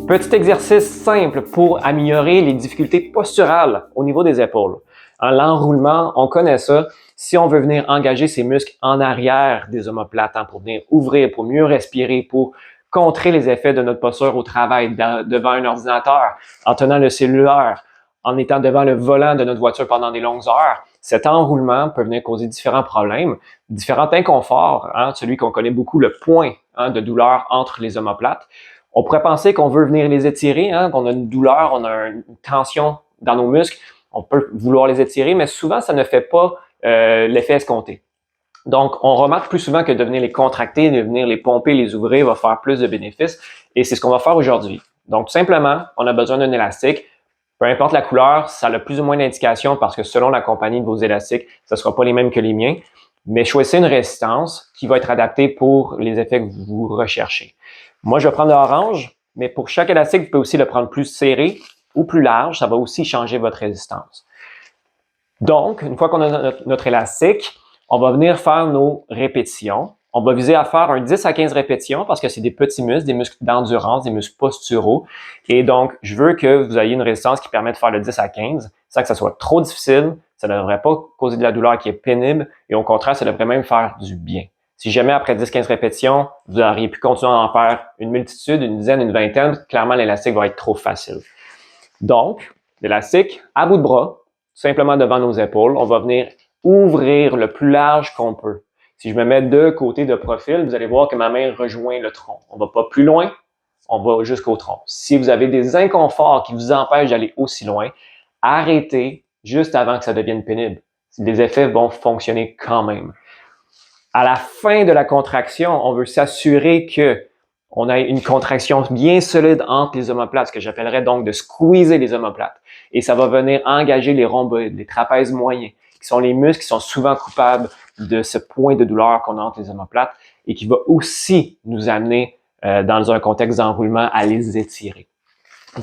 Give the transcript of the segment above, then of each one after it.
Petit exercice simple pour améliorer les difficultés posturales au niveau des épaules. L'enroulement, on connaît ça. Si on veut venir engager ses muscles en arrière des omoplates, pour venir ouvrir, pour mieux respirer, pour contrer les effets de notre posture au travail, devant un ordinateur, en tenant le cellulaire, en étant devant le volant de notre voiture pendant des longues heures, cet enroulement peut venir causer différents problèmes, différents inconforts, celui qu'on connaît beaucoup, le point de douleur entre les omoplates. On pourrait penser qu'on veut venir les étirer, qu'on a une douleur, on a une tension dans nos muscles, on peut vouloir les étirer, mais souvent, ça ne fait pas l'effet escompté. Donc, on remarque plus souvent que de venir les contracter, de venir les pomper, les ouvrir va faire plus de bénéfices, et c'est ce qu'on va faire aujourd'hui. Donc, tout simplement, on a besoin d'un élastique. Peu importe la couleur, ça a plus ou moins d'indications parce que selon la compagnie de vos élastiques, ce ne sera pas les mêmes que les miens, mais choisissez une résistance qui va être adaptée pour les effets que vous recherchez. Moi, je vais prendre l'orange, mais pour chaque élastique, vous pouvez aussi le prendre plus serré ou plus large. Ça va aussi changer votre résistance. Donc, une fois qu'on a notre élastique, on va venir faire nos répétitions. On va viser à faire un 10 à 15 répétitions parce que c'est des petits muscles, des muscles d'endurance, des muscles posturaux. Et donc, je veux que vous ayez une résistance qui permet de faire le 10 à 15 sans que ça soit trop difficile. Ça ne devrait pas causer de la douleur qui est pénible et au contraire, ça devrait même faire du bien. Si jamais après 10-15 répétitions, vous auriez pu continuer à en faire une multitude, une dizaine, une vingtaine, clairement l'élastique va être trop facile. Donc, l'élastique à bout de bras, simplement devant nos épaules, on va venir ouvrir le plus large qu'on peut. Si je me mets de côté de profil, vous allez voir que ma main rejoint le tronc. On va pas plus loin, on va jusqu'au tronc. Si vous avez des inconforts qui vous empêchent d'aller aussi loin, arrêtez juste avant que ça devienne pénible. Les effets vont fonctionner quand même. À la fin de la contraction, on veut s'assurer que on a une contraction bien solide entre les omoplates, ce que j'appellerais donc de squeezer les omoplates. Et ça va venir engager les rhomboïdes, les trapèzes moyens, qui sont les muscles qui sont souvent coupables de ce point de douleur qu'on a entre les omoplates et qui va aussi nous amener, dans un contexte d'enroulement, à les étirer.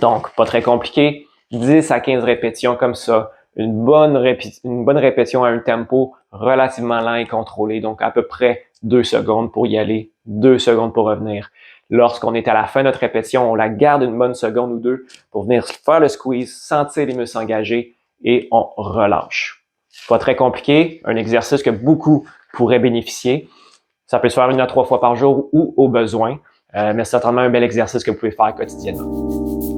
Donc, pas très compliqué, 10 à 15 répétitions comme ça, une bonne répétition à un tempo relativement lent et contrôlé, donc à peu près 2 secondes pour y aller, 2 secondes pour revenir. Lorsqu'on est à la fin de notre répétition, on la garde une bonne seconde ou deux pour venir faire le squeeze, sentir les muscles engagés et on relâche. Pas très compliqué, un exercice que beaucoup pourraient bénéficier. Ça peut se faire 1 à 3 fois par jour ou au besoin, mais c'est certainement un bel exercice que vous pouvez faire quotidiennement.